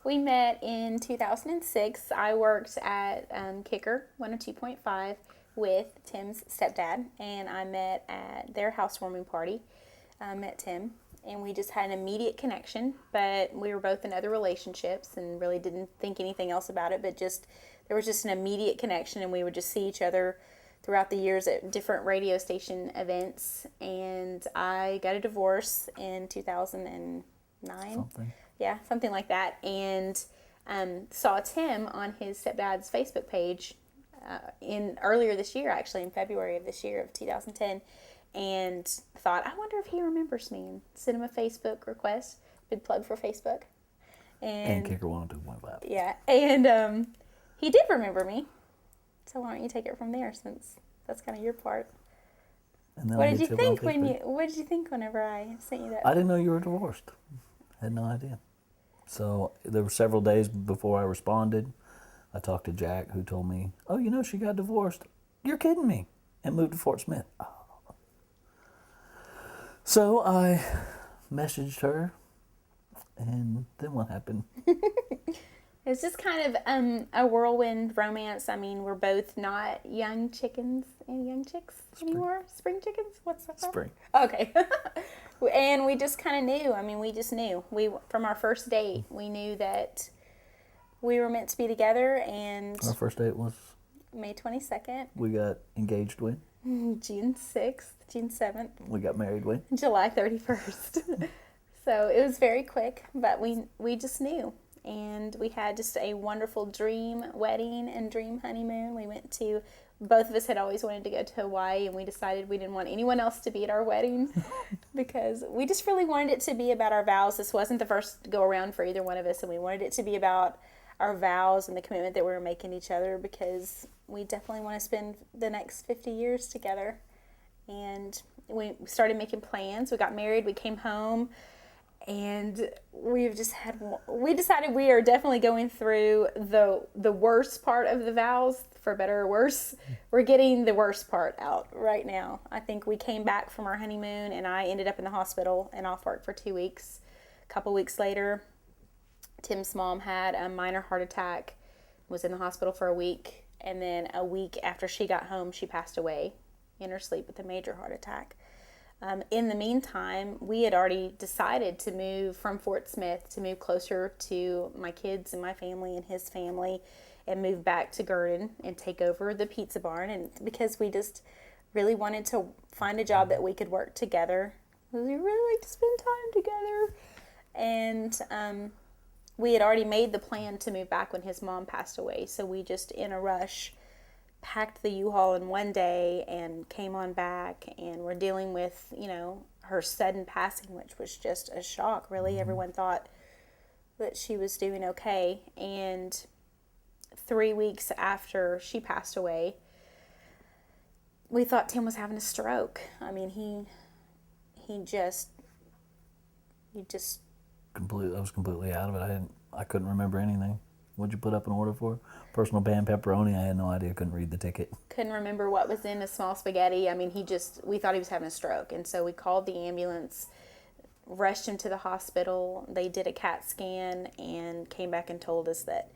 We met in 2006. I worked at Kicker 102.5 with Tim's stepdad, and I met at their housewarming party. I met Tim, and we just had an immediate connection, but we were both in other relationships and really didn't think anything else about it, but just there was just an immediate connection, and we would just see each other throughout the years at different radio station events. And I got a divorce in 2009. Something. Yeah, something like that. And saw Tim on his stepdad's Facebook page in earlier this year, actually in February of this year of 2010, and thought, I wonder if he remembers me, and sent him a Facebook request. Big plug for Facebook. And Kicker 102.5. Yeah, and he did remember me. So why don't you take it from there, since that's kind of your part. And then What did you think whenever I sent you that? I didn't know you were divorced. Had no idea. So there were several days before I responded. I talked to Jack, who told me, "Oh, you know, she got divorced. You're kidding me," and moved to Fort Smith. Oh. So I messaged her, and then what happened? It's just kind of a whirlwind romance. I mean, we're both not young chickens and young chicks anymore. Spring chickens? What's that? Spring. Okay. And we just kind of knew. I mean, we just knew. From our first date, we knew that we were meant to be together. And Our first date was May 22nd. We got engaged when? June 6th, June 7th. We got married when? July 31st. So it was very quick, but we just knew. And we had just a wonderful dream wedding and dream honeymoon. We went to, both of us had always wanted to go to Hawaii, and we decided we didn't want anyone else to be at our wedding because we just really wanted it to be about our vows. This wasn't the first go around for either one of us, and we wanted it to be about our vows and the commitment that we were making to each other, because we definitely want to spend the next 50 years together. And we started making plans. We got married. We came home. And we decided we are definitely going through the worst part of the vows, for better or worse. We're getting the worst part out right now. I think we came back from our honeymoon, and I ended up in the hospital and off work for 2 weeks. A couple weeks later, Tim's mom had a minor heart attack, was in the hospital for a week, and then a week after she got home, she passed away in her sleep with a major heart attack. In the meantime, we had already decided to move from Fort Smith, to move closer to my kids and my family and his family, and move back to Gurdon and take over the pizza barn. And because we just really wanted to find a job that we could work together. We really like to spend time together. And we had already made the plan to move back when his mom passed away. So we just, in a rush, packed the U-Haul in one day and came on back, and we're dealing with, her sudden passing, which was just a shock, really. Everyone thought that she was doing okay. And 3 weeks after she passed away, we thought Tim was having a stroke. I mean, he just I was completely out of it. I couldn't remember anything. What'd you put up an order for? Personal pan pepperoni. I had no idea. Couldn't read the ticket. Couldn't remember what was in a small spaghetti. I mean, we thought he was having a stroke. And so we called the ambulance, rushed him to the hospital. They did a CAT scan and came back and told us that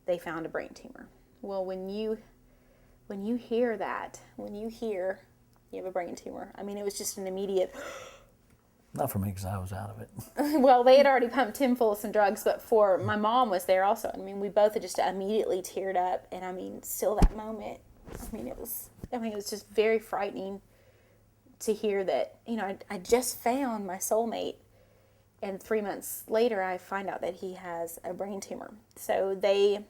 they found a brain tumor. Well, when you hear that, you have a brain tumor, I mean, it was just an immediate... Not for me, because I was out of it. Well, they had already pumped Tim full of some drugs, but for my mom was there also. I mean, we both had just immediately teared up, and I mean, still that moment, it was just very frightening to hear that, I just found my soulmate, and 3 months later, I find out that he has a brain tumor. So they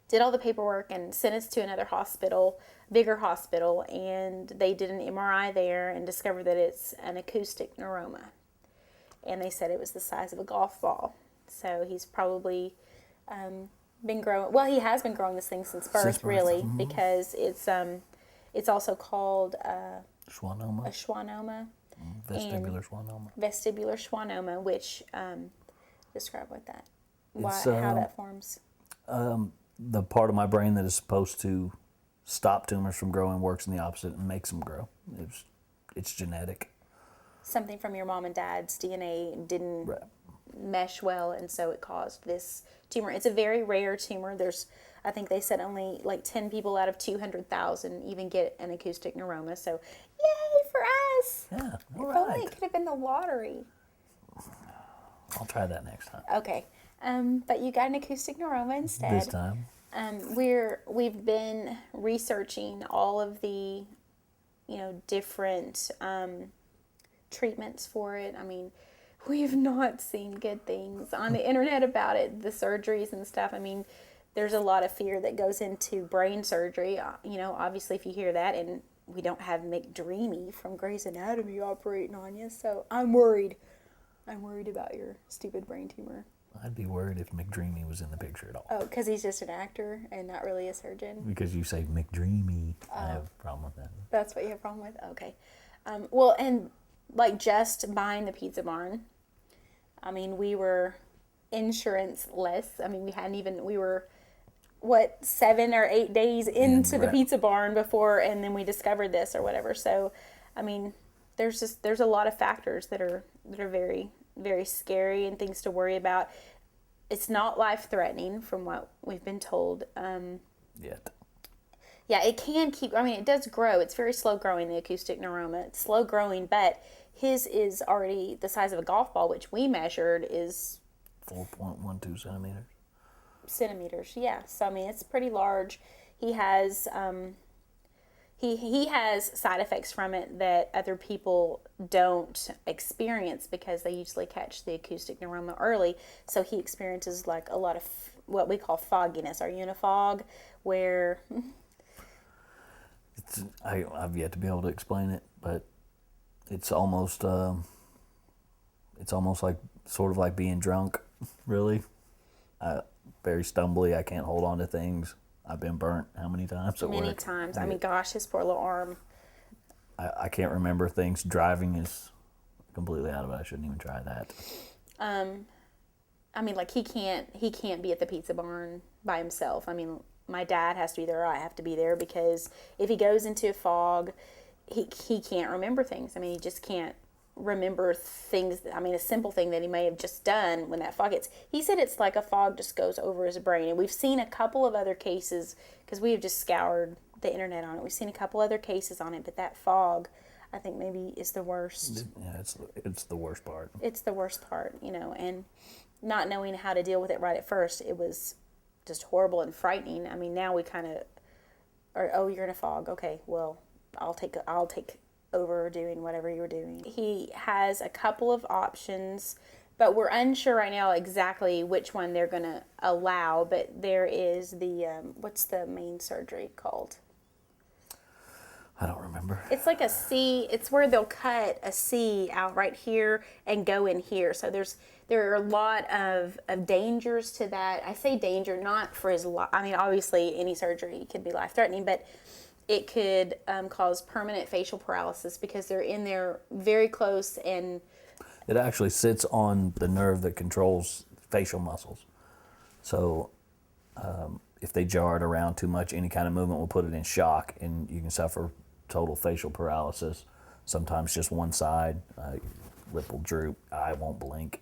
did all the paperwork and sent us to another hospital, bigger hospital, and they did an MRI there and discovered that it's an acoustic neuroma. And they said it was the size of a golf ball. So he's probably been growing, well, he has been growing this thing since birth, really, because it's also called schwannoma. A schwannoma. Vestibular schwannoma. Vestibular schwannoma, which, describe what that, how that forms. The part of my brain that is supposed to stop tumors from growing works in the opposite and makes them grow. It's genetic. Something from your mom and dad's DNA didn't mesh well, and so it caused this tumor. It's a very rare tumor. I think they said only like 10 people out of 200,000 even get an acoustic neuroma. So, yay for us! Yeah, all If only right. it could have been the lottery. I'll try that next time. Okay, but you got an acoustic neuroma instead. This time. We've been researching all of the, different treatments for it. I mean, we have not seen good things on the internet about it, the surgeries and stuff. I mean, there's a lot of fear that goes into brain surgery. Obviously, if you hear that, and we don't have McDreamy from Grey's Anatomy operating on you, so I'm worried. I'm worried about your stupid brain tumor. I'd be worried if McDreamy was in the picture at all. Oh, because he's just an actor and not really a surgeon? Because you say McDreamy. I have a problem with that. That's what you have a problem with? Okay. Well, and like just buying the Pizza Barn, I mean, we were insurance-less. I mean, we were, 7 or 8 days into the Pizza Barn before, and then we discovered this or whatever. So, I mean, there's a lot of factors that are very, very scary and things to worry about. It's not life-threatening from what we've been told. Yet. Yeah, it can keep, I mean, it does grow. It's very slow growing, the acoustic neuroma. It's slow growing, but his is already the size of a golf ball, which we measured is 4.12 centimeters. Centimeters, yeah. So, I mean, it's pretty large. He has, he has side effects from it that other people don't experience because they usually catch the acoustic neuroma early. So he experiences like a lot of what we call fogginess, or unifog, where I've yet to be able to explain it, but it's almost like sort of like being drunk, really. Very stumbly. I can't hold on to things. I've been burnt how many times at work? Many times. I mean, gosh, his poor little arm. I can't remember things. Driving is completely out of it. I shouldn't even try that. I mean, like he can't be at the Pizza Barn by himself. I mean, my dad has to be there, or I have to be there, because if he goes into a fog, he can't remember things. I mean, he just can't remember things. I mean, a simple thing that he may have just done when that fog hits. He said it's like a fog just goes over his brain. And we've seen a couple of other cases, because we have just scoured the internet on it. We've seen a couple other cases on it, but that fog, I think maybe is the worst. Yeah, it's the worst part. It's the worst part, and not knowing how to deal with it right at first, it was just horrible and frightening. I mean, now we kind of are, oh, you're in a fog. Okay, well, I'll take over doing whatever you were doing. He has a couple of options, but we're unsure right now exactly which one they're going to allow. But there is the, what's the main surgery called? I don't remember. It's like a C. It's where they'll cut a C out right here and go in here. So there are a lot of dangers to that. I say danger not for his life. I mean, obviously any surgery could be life-threatening, but it could cause permanent facial paralysis because they're in there very close, and it actually sits on the nerve that controls facial muscles. So if they jar it around too much, any kind of movement will put it in shock, and you can suffer total facial paralysis. Sometimes just one side, lip will droop, eye won't blink.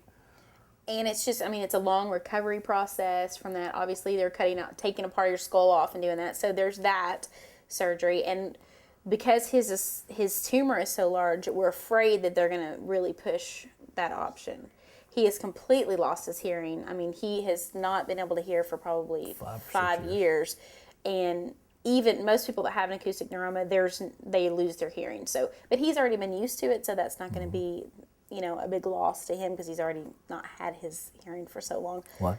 And it's just, I mean, it's a long recovery process from that. Obviously, they're taking a part of your skull off and doing that. So there's that surgery. And because his tumor is so large, we're afraid that they're going to really push that option. He has completely lost his hearing. I mean, he has not been able to hear for probably 5 years. And even most people that have an acoustic neuroma, they lose their hearing. So, but he's already been used to it, so that's not going to be, a big loss to him because he's already not had his hearing for so long. What?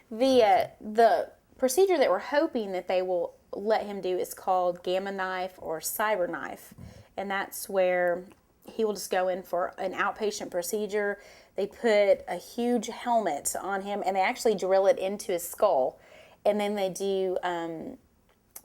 The procedure that we're hoping that they will let him do is called Gamma Knife or Cyber Knife, and that's where he will just go in for an outpatient procedure. They put a huge helmet on him, and they actually drill it into his skull, and then they do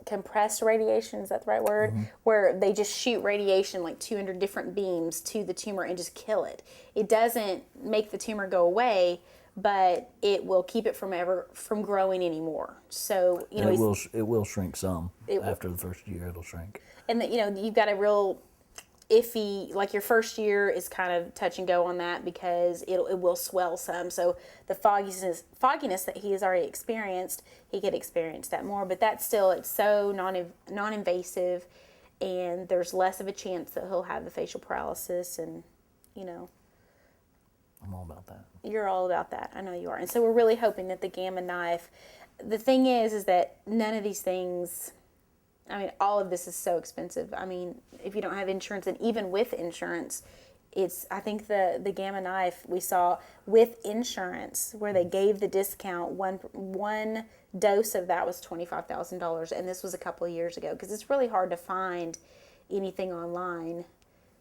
compressed radiation, is that the right word? Mm-hmm. Where they just shoot radiation, like 200 different beams to the tumor and just kill it. It doesn't make the tumor go away, but it will keep it from growing anymore. So, it will shrink some. After the first year, it'll shrink. And you've got a real iffy. Like your first year is kind of touch and go on that because it will swell some. So the fogginess that he has already experienced, he could experience that more. But that's still, it's so non-invasive, and there's less of a chance that he'll have the facial paralysis. And you know, I'm all about that. you're all about that. I know you are. And so we're really hoping that the Gamma knife. The thing is that none of these things. I mean, all of this is so expensive. I mean, if you don't have insurance, and even with insurance, I think the Gamma knife we saw with insurance, where they gave the discount, one dose of that was $25,000, and this was a couple of years ago, because it's really hard to find anything online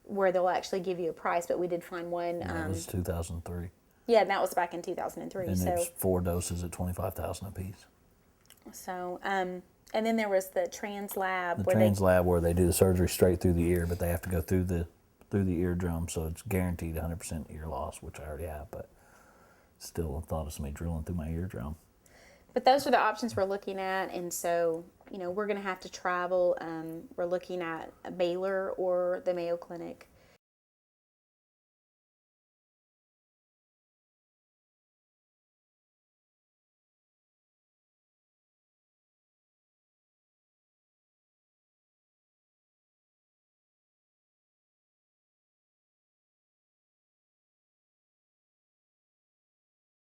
where they'll actually give you a price. But we did find one. It was 2003. Yeah, and that was back in 2003. And so it was 4 doses at $25,000 a piece. So, and then there was the Trans Lab. Lab where they do the surgery straight through the ear, but they have to go through the eardrum, so it's guaranteed 100% ear loss, which I already have, but still thought of somebody drilling through my eardrum. But those are the options we're looking at, and so, we're going to have to travel. We're looking at Baylor or the Mayo Clinic.